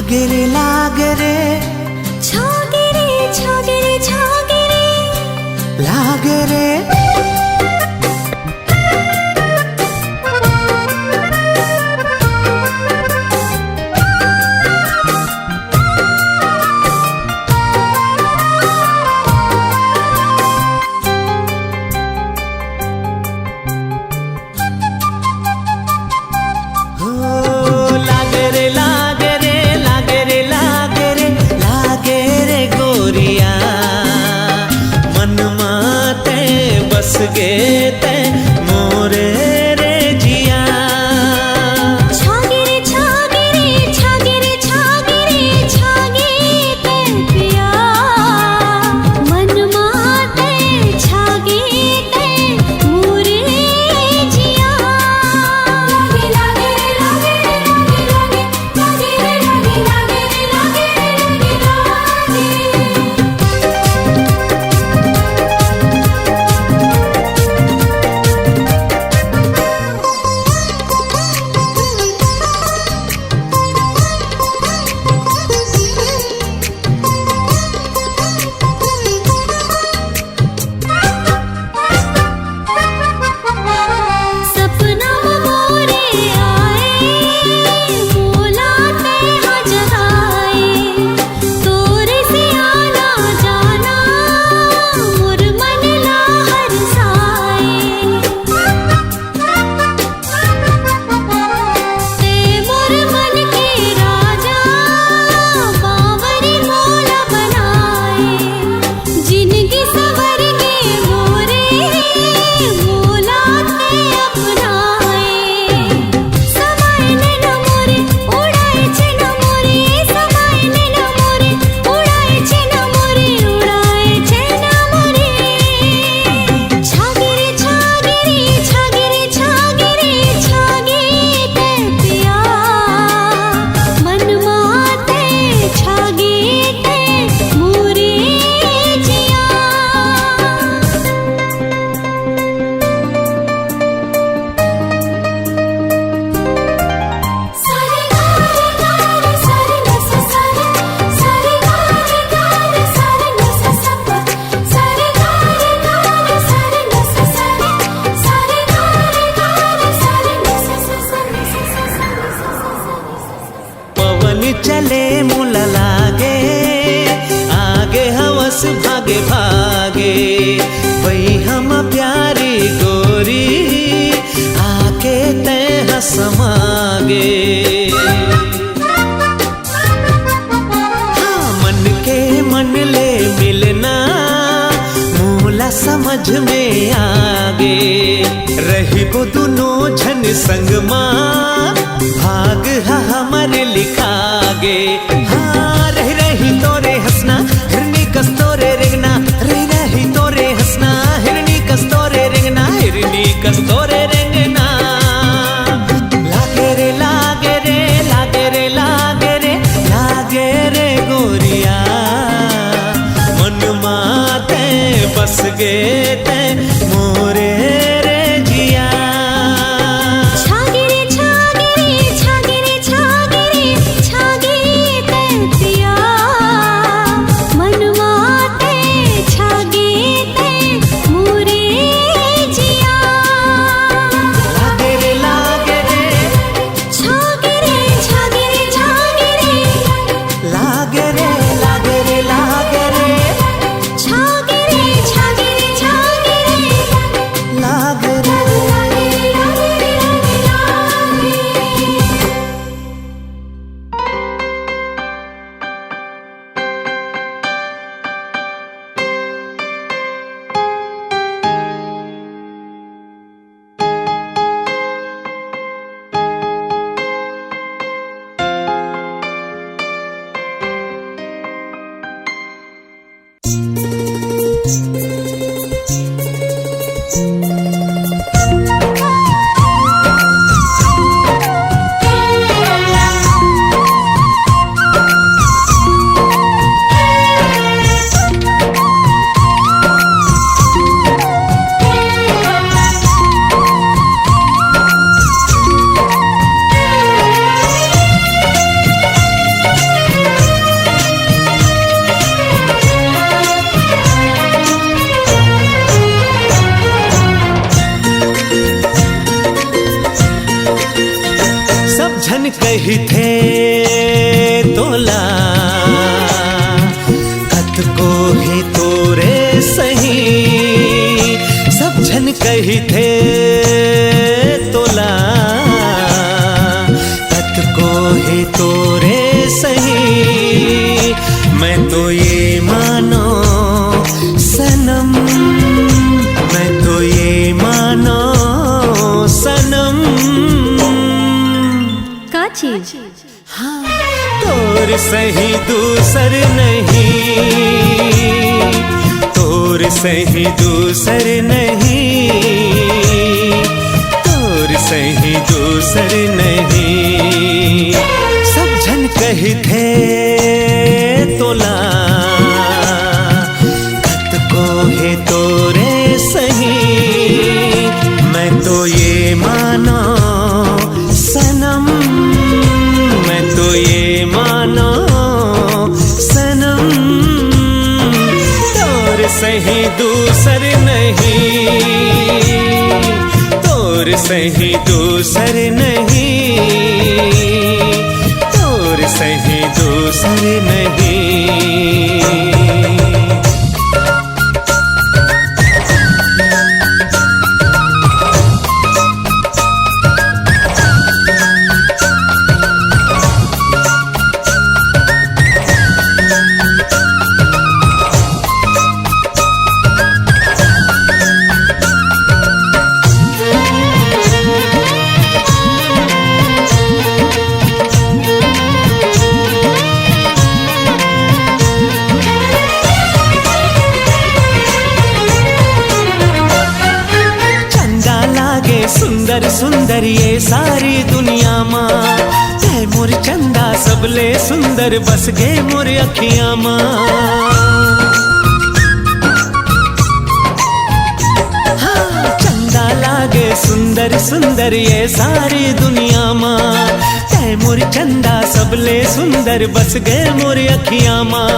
लागे रे छागे रे छागे रे छागे रे लागे रे गे ते मोरे रे जिया छागे रे छागे रे छागे रे छागे रे छागे ते पिया मन माते छागे ते मोरे जिया लागे रे लागे रे लागे लागे रे लागे रे लागे चले मुला लागे आगे हवस भागे भागे वही हम प्यारी गोरी आके ते हसमागे हाँ मन के मन ले मिलना मूला समझ में आगे रही वो दोनों झन संग माँ भाग हमारे लिखागे हाँ रही रही तोरे हंसना हिरनी कस तोरे रेंगना रही रही तोरे हंसना हिरनी कस तोरे रेंगना हिरनी कस तोरे रेंगना लागे रे लागे रे लागे रे लागे रे लागे रे गोरिया मन माते बस गे ते मोरे रे जिया छागे रे छागे रे छागे रे छागे रे छागे ते झन कही थे तोला कत को है तोरे सही, सब झन कही थे तोला कत को है तोरे सही। मैं तो ये मानो सनम, मैं तो ये मानो सनम। का चीज? हाँ, तोर सही दूसर नहीं, तोर सही दूसर नहीं, तोर सही दूसर नहीं। सब झन कही थे तोला कत को है तोरे सही। मैं तो ये मानो सनम, मैं तो ये मानो सनम। तोर सही दूसर नहीं, तोर सही दूसर नहीं, तोर सही दूसर नहीं। सुंदर सुंदर ये सारी दुनिया माँ, ते मोर चंदा सबले सुंदर बस गए मोर अखियाँ माँ। हाँ, चंदा लागे सुंदर सुंदर ये सारी दुनिया माँ, ते मोर चंदा सबले सुंदर बस गए मोर अखियाँ माँ।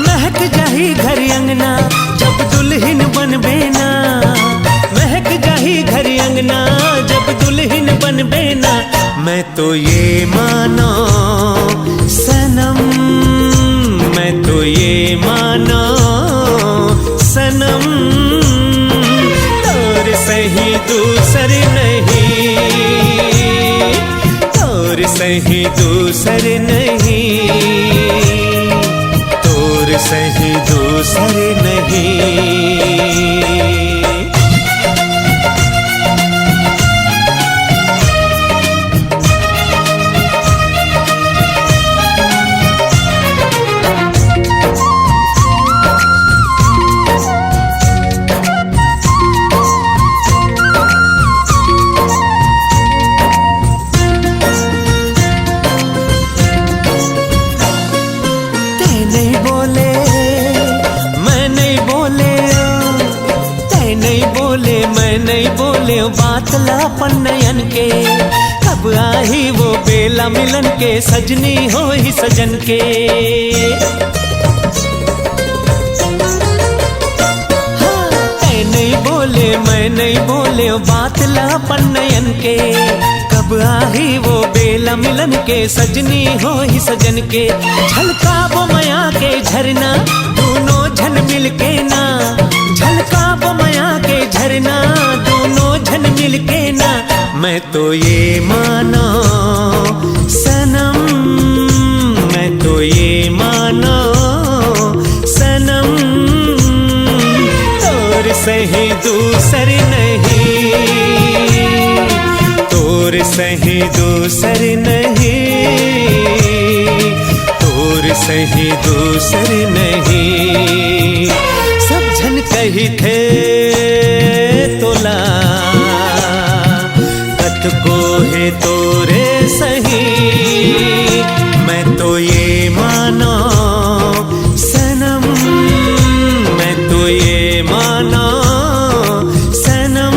महक जाही घर अंगना जब दुल्हन बनबे ना, महक जाही घर अंगना जब दुल्हन बनबे ना। मैं तो ये मानो सनम, मैं तो ये मानो सनम। तोर सही दूसर नहीं, तोर सही दूसर नहीं, तोर सही दूसर नहीं। मैं नहीं बोले बात लापन नयन के, कब आई वो बेला मिलन के, सजनी हो ही सजन के। हाँ, नहीं बोले मैं नहीं बोले बात लापन नयन के, कब आई वो बेला मिलन के, सजनी हो ही सजन के। झलका वो माया के झरना दोनों झन मिल के ना, झलका वो माया के झरना दोनों झन मिल के ना। मैं तो ये मानो सनम, मैं तो ये मानो सनम। तोर सही दूसर नहीं, तोर सही दूसर नहीं, तोर सही दूसर नहीं। सब झन कही थे तोला कत को है तोरे सही। मैं तो ये मानो सनम, मैं तो ये मानो सनम।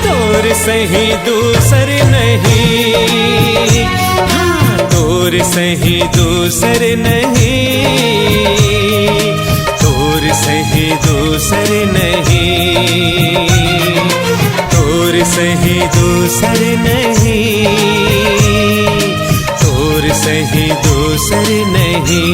तोर सही दूसर नहीं, हाँ, तोर सही दूसर नहीं, तोर सही दूसर नहीं, तोर सही दूसर नहीं। सही दूसरी नहीं।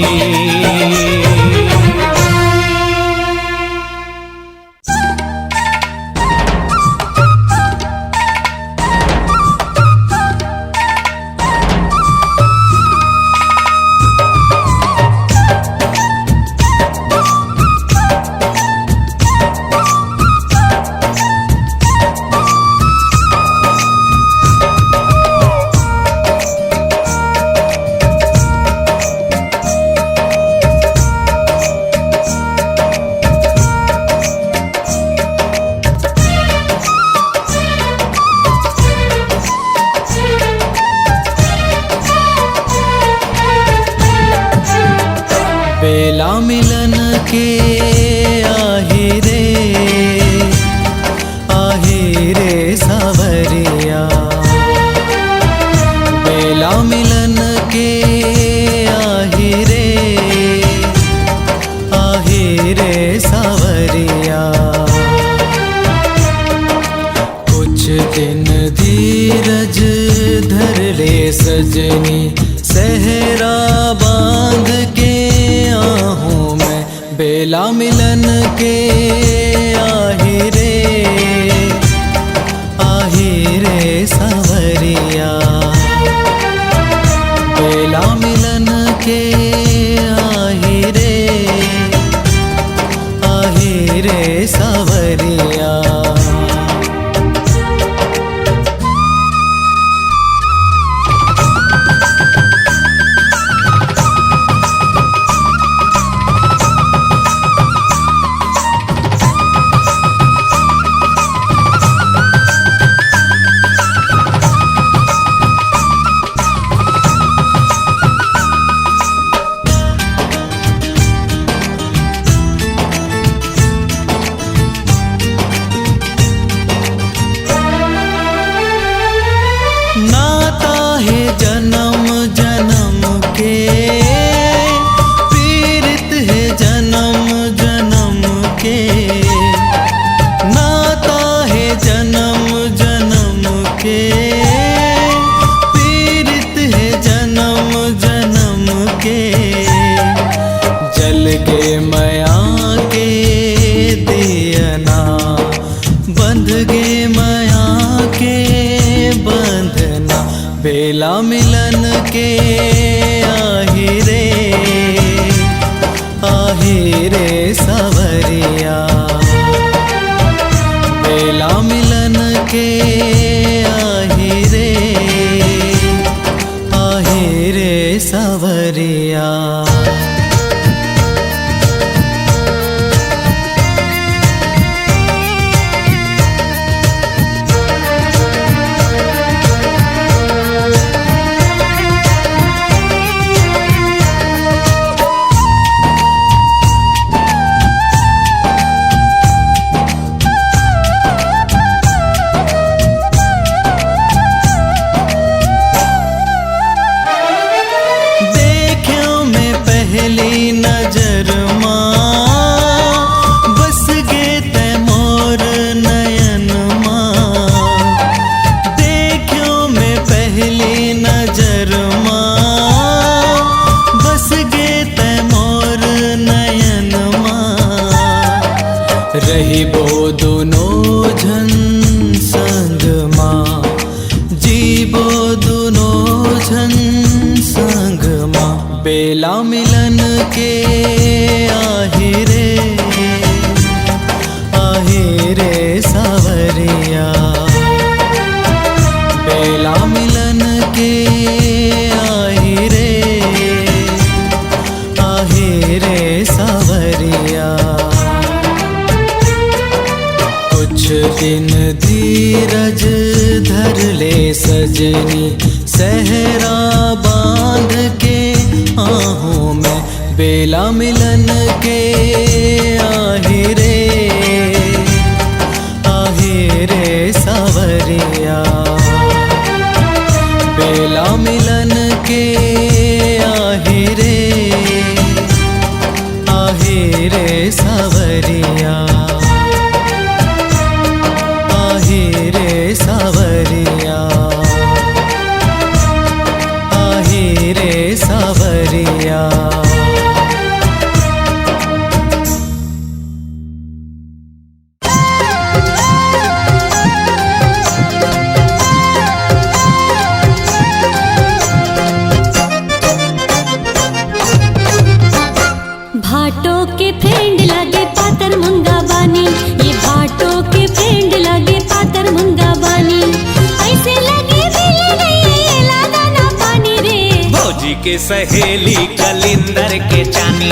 बेला मिलन के आहे रे सावरिया। बेला मिलन के आहे रे सावरिया। कुछ दिन धीरज धर ले सजनी, सहरा बांध के आहूँ मैं। बेला मिलन के आहे रे सावरिया। बेला मिलन के आहे रे सावरिया। नाता है जन्म जन्म के, पीड़ित है जन्म जन्म के। नाता है जन्म जन्म के, पीड़ित है जन्म जन्म के। जल के माया के दियना, बंध गे माया के बंधना। बेला मिलन के आहे रे सावरिया। बेला मिलन के आहे रे सावरिया। पहली नजर माँ, बस गे ते मोर नयन माँ। देखियो मैं पहली नजर माँ, बस गे ते मोर नयन माँ। रही बो दोनों झन संग माँ, जीबो दोनों झन संग माँ। बेला मिलन के आहे रे सावरिया। बेला मिलन के आहे रे सावरिया। कुछ दिन धीरज धर ले सजनी, सहरा बांध के आहूँ मैं। बेला मिलन के आहे रे सावरिया। बेला मिलन के आहे रे सावरिया। आहे रे सावरिया। आहे रे के सहेली कलिंदर के चानी,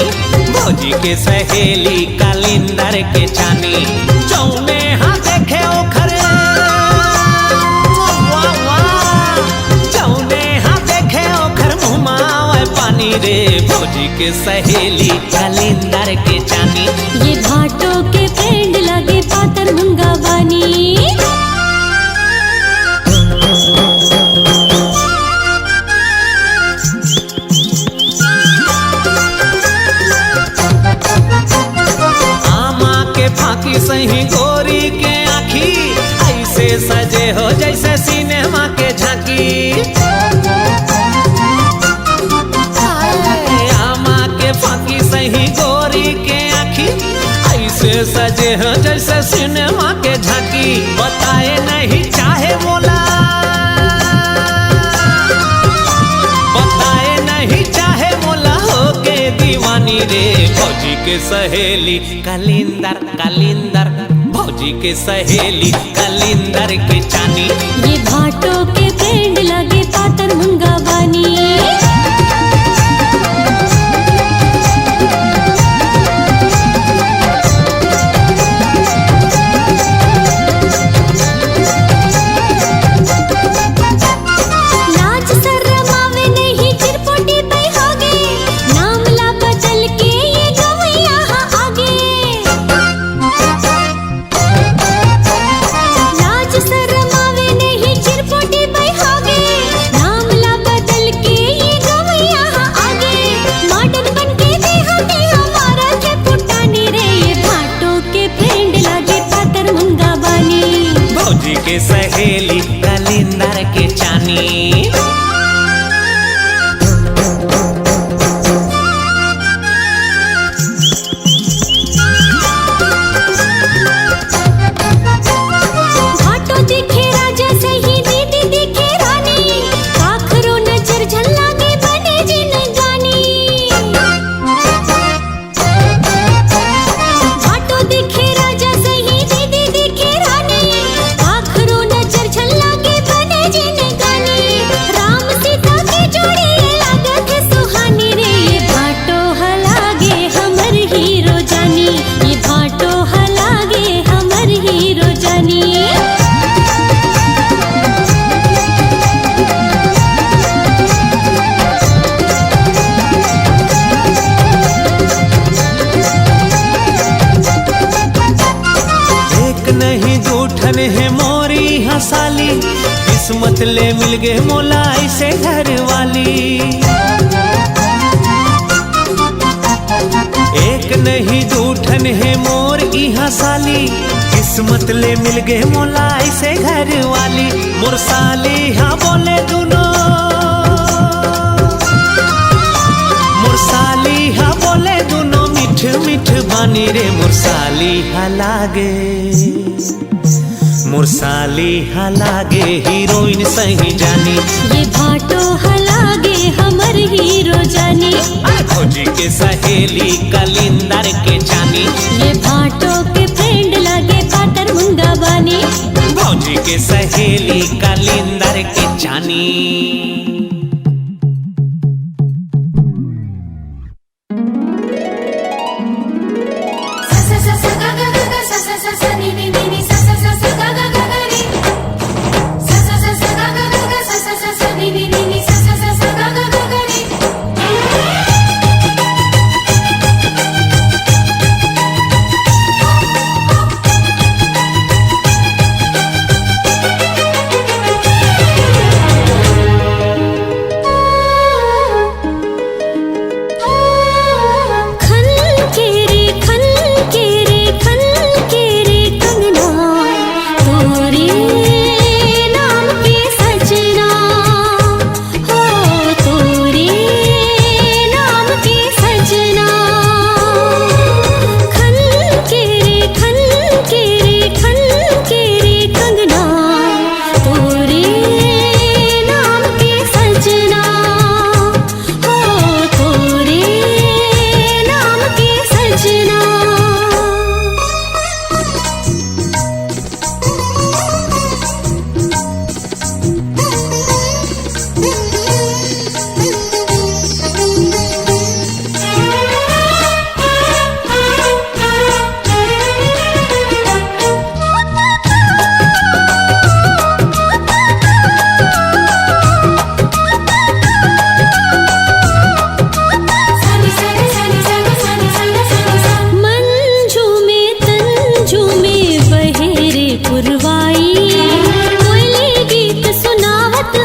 भौजी के सहेली कलिंदर के चानी। जौने हाँ देखे ओखरे जौने हाँ देखे ओखर मुँह पानी रे, भौजी के सहेली कलिंदर के चानी। ये भाटो के फ्रेंड लगे पातर मुंगा बानी। फाकी सही गोरी के आँखी, ऐसे सजे हो जैसे सिनेमा के झांकी। आमा के फाकी सही गोरी के आँखी, ऐसे सजे हो जैसे सिनेमा के झांकी। बताए नहीं चाहे बोला, बताए नहीं चाहे बोला हो के दीवानी रे, भौजी के सहेली कलिंदर कलिंदर, भौजी के सहेली कलिंदर के चानी। ये भाटो के फ्रेंड लगे पातर मुंगा बानी। भौजी के सहेली कलिंदर के चानी। भाटो दिखे राजा सही दीदी दिखे रानी, आखरो नजर झल्लागे बने जिन गानी। भाटो दिखे राजा सही दीदी दिखे रानी, आखरो नजर झल्लागे बने जिन गानी। राम सीता की जोड़ी लागत सुहानी रे, ये भाटो हलागे हमर हीरो जानी। ये भाटो हलागे हमर हीरो जानी। एक नहीं दूठन है मोरी हंसाली, किस्मत ले मिल गए मोला ऐसे घर वाली। एक नहीं दूठन है मोर ई हंसाली, किस्मत ले मिल गए मोला ऐसे घर वाली। मुरसाली हाँ बोले दुनो, मुरसाली हाँ बोले दुनो, मिठ मिठ बानी रे, मुरसाली हाँ लागे, मुरसाली हाँ लागे हीरोइन सही जानी। ये भाटो हलागे हमर हीरो जानी। भौजी के सहेली कलिंदर के चानी। ये भाटो के फ्रेंड लगे पातर मुंगा बानी। भौजी के सहेली कलिंदर के चानी।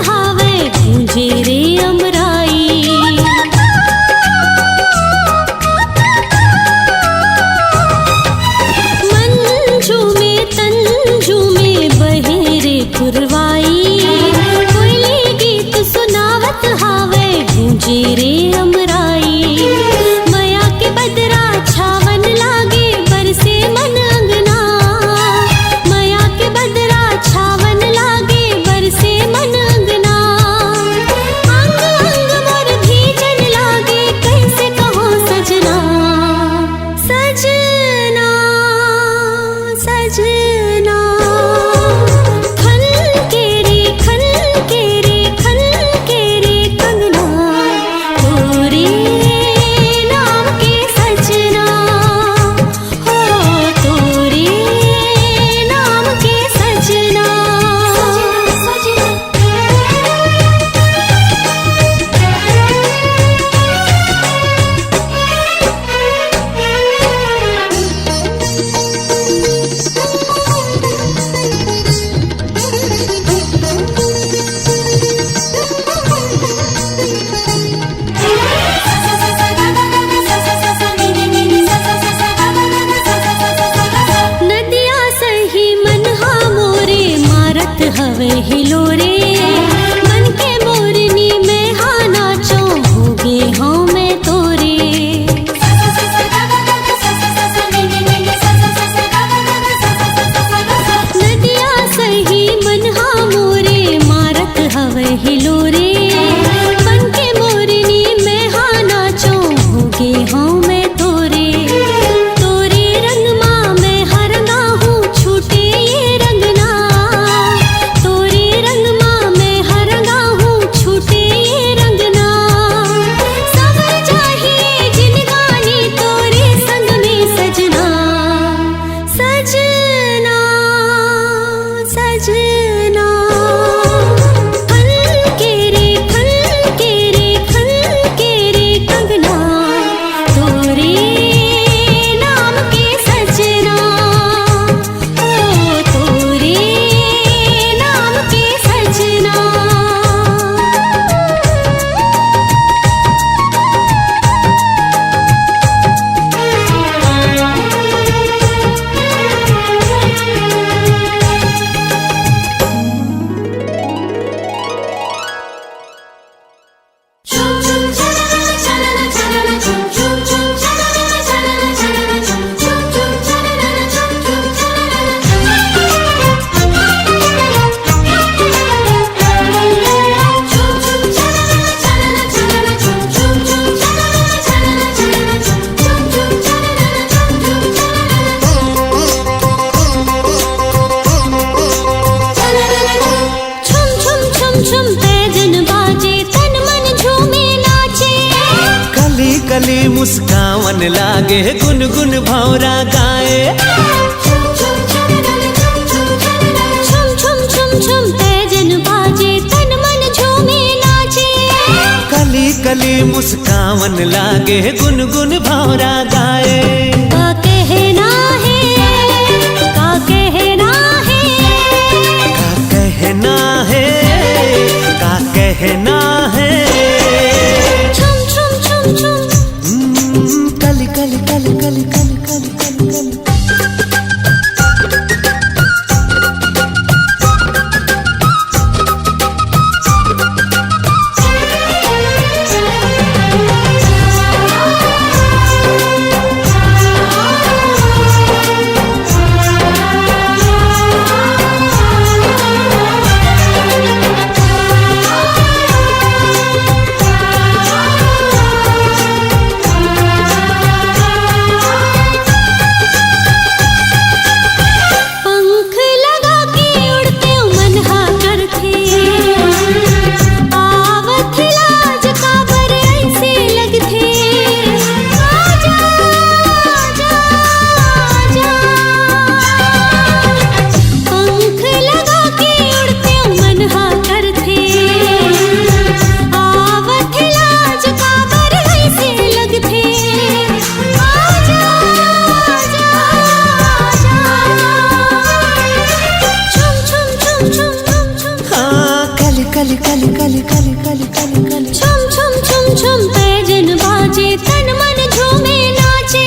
हावे गूंजे रे अमराई। मंजू में तंजू में बहे रे पुरवाई, कोयली गीत सुनावत हावे गूंजे रे अमराई। मया के बदरा छावन लागे बरसे मन अंगना, मया के बदरा छावन लागे बरसे मन अंगना। अंग अंग मोर भीजन लागे कैसे कहो सजना, सजना सजना। खन के रे खन के रे खन के रे कंगना, तोरे नाम के सजना हो, तोरे नाम के सजना। नदिया सही मन हा मोरे मारत हवे हिलोरे, मन के मोरनी में हा नाचो होगे हाँ मैं तोरे। नदिया सही मन हा मोरे मारत हवे हिलोरे, मन के मोरनी में हा नाचो होगे हाँ मैं तोरे। तोरे रंग माँ मैं हरंगा हूँ छूटे ये रंगना, तोरे रंग माँ मैं हरंगा हूँ छूटे ये रंगना। सवर चाहिए जिनगानी तोरे संग में सजना, सजना सजना। खन के रे खन के रे खन के रे कंगना, तोरे नाम के सजना हो, तोरे नाम के सजना। छुम छुम छुम छुम पैजन बाजे तन मन झूमे नाचे। कली कली मुस्कावन लागे गुनगुन भौरा गाए। छुम छुम छुम छुम पैजन बाजे तन मन झूमे नाचे। कली कली मुस्कावन लागे गुनगुन भौरा गाए। का कहना है का कहना है, का कहना है का कहना है। छुम छुम छुम छुम कली कली कली कली कली कली कली कली। छुम कली कली कली कली कली कली कली छम छम छम छम पैजन बाजे तन मन झूमे नाचे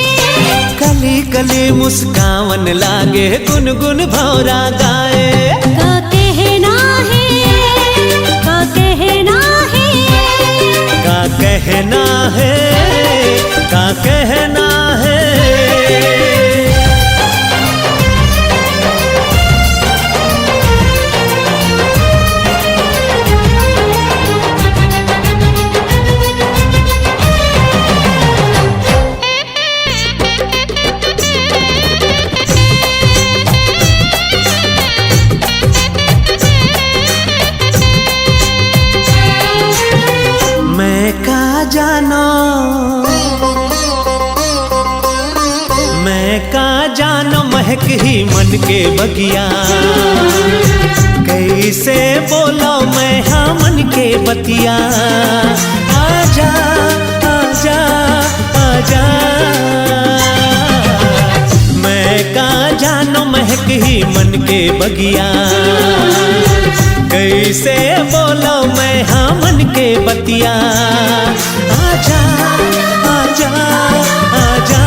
कली कली मुस्कावन लागे गुनगुन भौरा गाए का कहना है का कहना है का कहना है का कहना है मैं का जानो महक ही मन के बगिया कैसे बोलो मैं हाँ मन के बतिया आजा आजा आजा मैं का जानो महक ही मन के बगिया कैसे बोलो मैं हाँ मन के बतिया आजा आजा आजा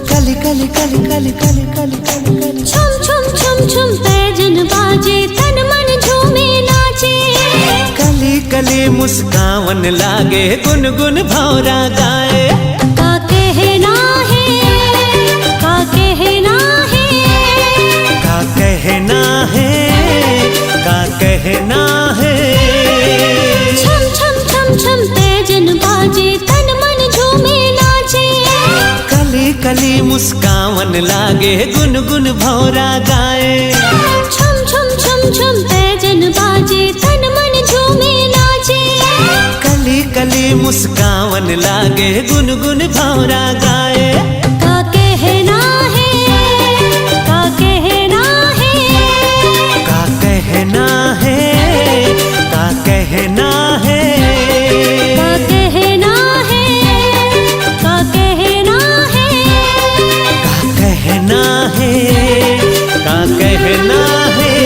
कली कली कली कली कली कली कली कली छम छम छम छम पैजन बाजे तन मन झूमे नाचे कली कली मुस्कावन लागे गुनगुन भौरा गाए का कहना है का कहना है का कहना है का कहना है छम छम छम छम पैजन बाजे तन मन झूमे नाचे कली कली मुस्कावन लागे गुनगुन भौरा गाए छम छम छम छम पैजन बाजे तन मन झूमे नाचे कली कली मुस्कावन लागे गुनगुन भौरा गाए का कहना है का कहना है का कहना है का कहना है का कहना है का कहना है का कहना है का कहना है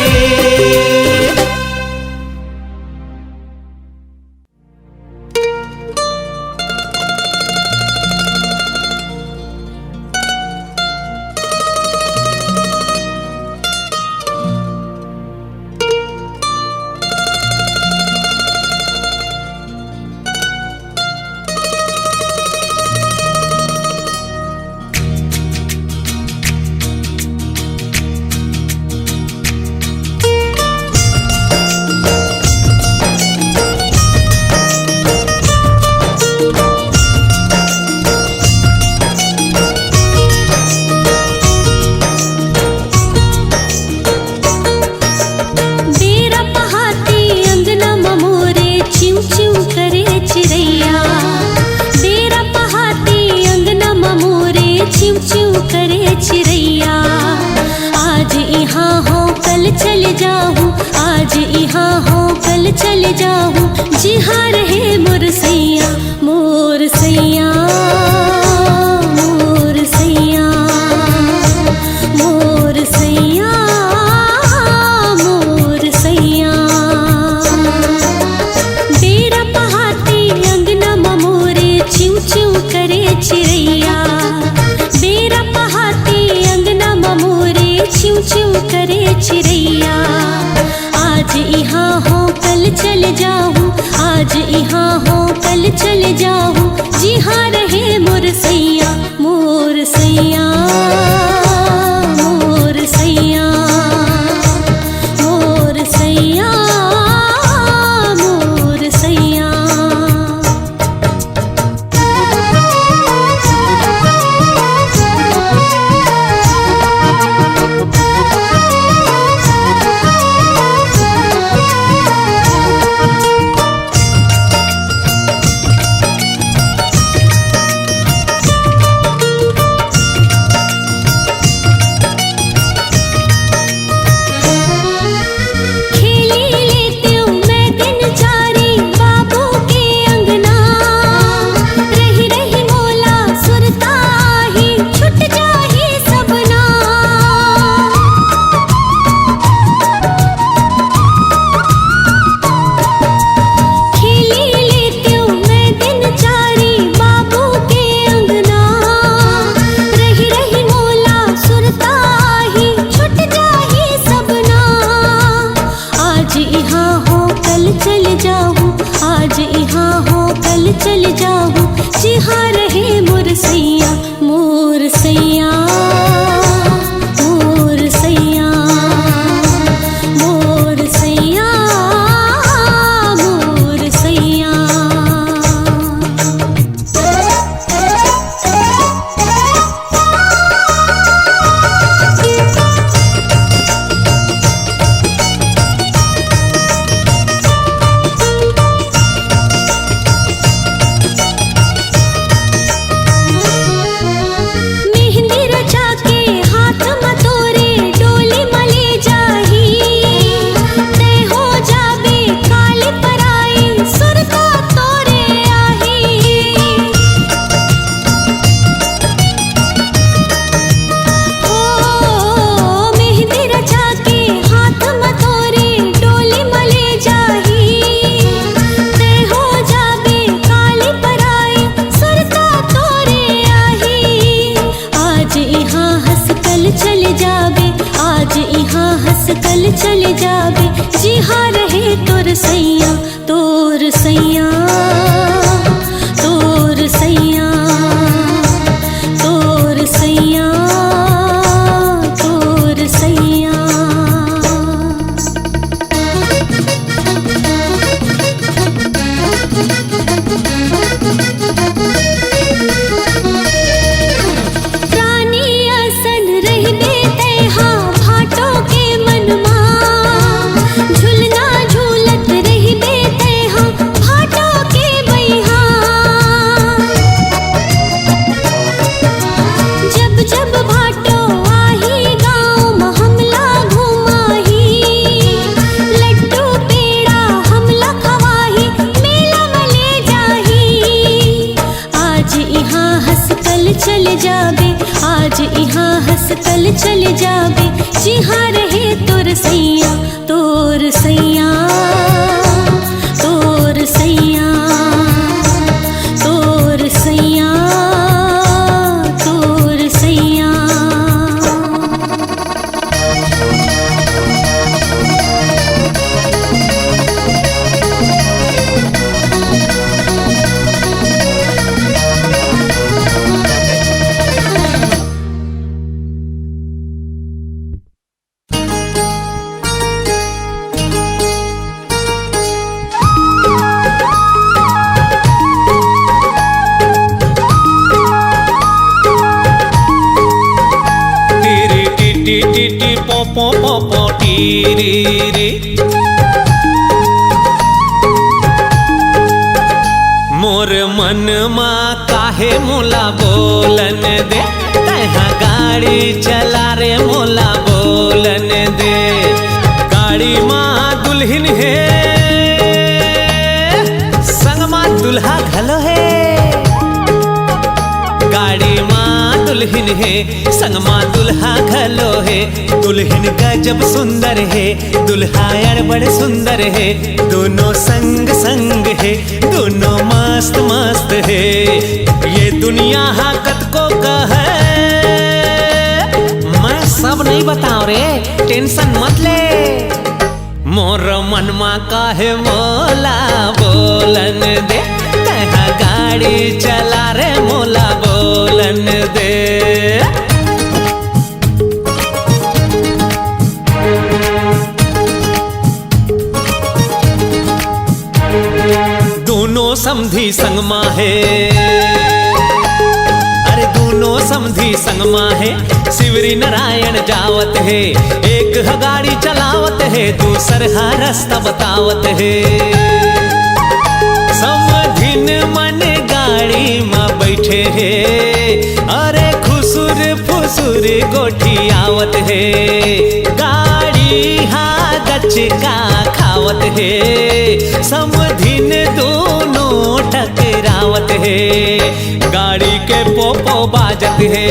चले जाऊं जी हाँ रहे मोर सैया मोर सैया मोर सैया मोर सैया मोर सैया डेरा पहाती अंगना मोरे चिऊ चिऊ करे चिड़ैया डेरा पहाती अंगना मोरे चिऊ चिऊ करे चिड़ैया आज यहाँ हो कल चले जाऊं आज यहाँ हो कल चले जाऊं जी हाँ रहे मोर सैया मोर सैया मोर सैया मोर सैया मोर सैया चल जाऊं जी हाँ रहे मोर सैया मोर सैया मोर सैया मोर सैया मोर सैया। कल चले जाबे जी हाँ रहे तोर सैया तोर सैया तोर सैया तोर सैया तोर सैया। प्राणी असन रहबे तैहा भाटो के मनमा झुलना झूलत रहबे तैहा भाटो के बैहा। जब जब भाटो आही गाँव में हमला घुमाही लड्डू पेड़ा हमला खवाही मेला में ले जाही। आज यहाँ हंस कल चले जाबे आज यहाँ हंस कल चले जाबे जी हाँ रहे तोर सैया तोर सैया तोर सैया तोर सैया तोर सैया। टी टी टी पो पो पो पो टी री री। मोर मन मा काहे मोला बोलन दे तैहा गाड़ी चला रे मोला बोलन दे। गाड़ी माँ दुल्हन है संग माँ दुल्हा घलो है। गाड़ी माँ दुल्हन है संग माँ दुल्हा घलो है। दुल्हन गजब सुंदर है दुल्हा बड़ सुंदर है। दोनों संग संग है दोनों मस्त मस्त है। ये दुनिया हाकत को कहे मैं सब नहीं बताऊं रे टेंशन मत ले। मोर मनमा काहे मोला बोलन दे तैहा गाड़ी चला रे मोला बोलन दे। दोनों समधी संगमा है अरे दोनों समधी संगमा है। शिवरी नारायण जावत है एक ह गाड़ी चलावत है दूसर हा रास्ता बतावत है। समधिन मन गाड़ी में बैठे है अरे खुसुर फुसुर गोठी आवत है। गाड़ी हा गचका खावत है समधिन दोनों टकरावत है। गाड़ी के पोपो बाजत है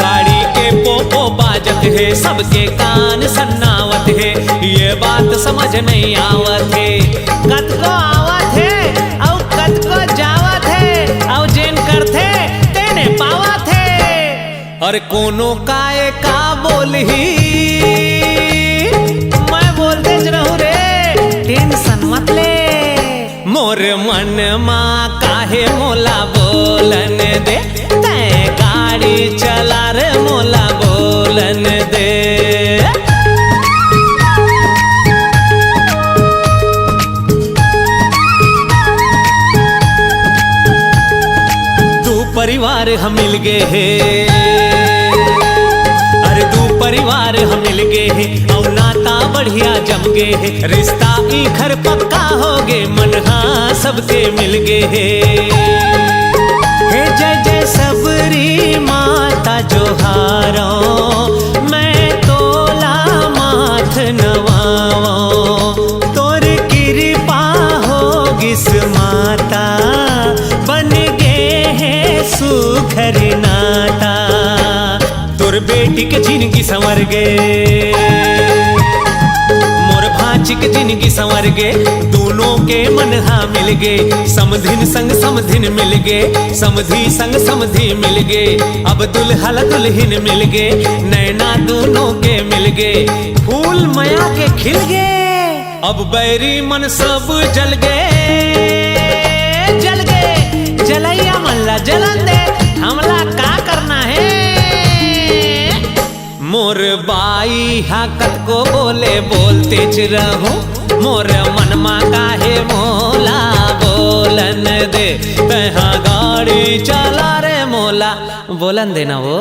गाड़ी के पोपो बाजत है सबके कान सन्नावत है। ये बात समझ नहीं आवत है कत को आवत है और कत को जावत है और जेन करथे तेने पावत है। और कोनो काए का बोलही मैं बोलते रहूं रे टेंशन मत ले। मोर मन माँ काहे मोला बोलन दे, तै गाड़ी चला रे मोला बोलन दे। दू परिवार हम मिल गए हैं, अरे दू परिवार हम मिल गए हैं, और नाता बढ़िया जम गए है, रिश्ता ई घर पक्का हो गए, मन हाँ सबके मिल गए है। जय जय सबरी माता जोहारो, मैं तोला माथ नवाओ, तोर कृपा होगिस माता, बन गए है सुखर नाता, तोर बेटी के जिंदगी संवर गे, मोर भांची के जिंदगी संवर गे, दोनों के मन हाँ मिल गे, समधिन संग समधिन मिल गे, समधी संग समधी मिल गे, अब दुल्हा दुल्हिन मिल गे, नैना दोनों के मिल गे, फूल माया के खिल गे, अब बैरी मन सब जल गे, जल गे, जलैया मल्ला जलन दे, हमला का करना है। मोर बाई हाकत को बोले बोलते च रहूं, मोर मनमा काहे मोला बोलन दे, तहाँ गाड़ी चला रे मोला बोलन देना वो।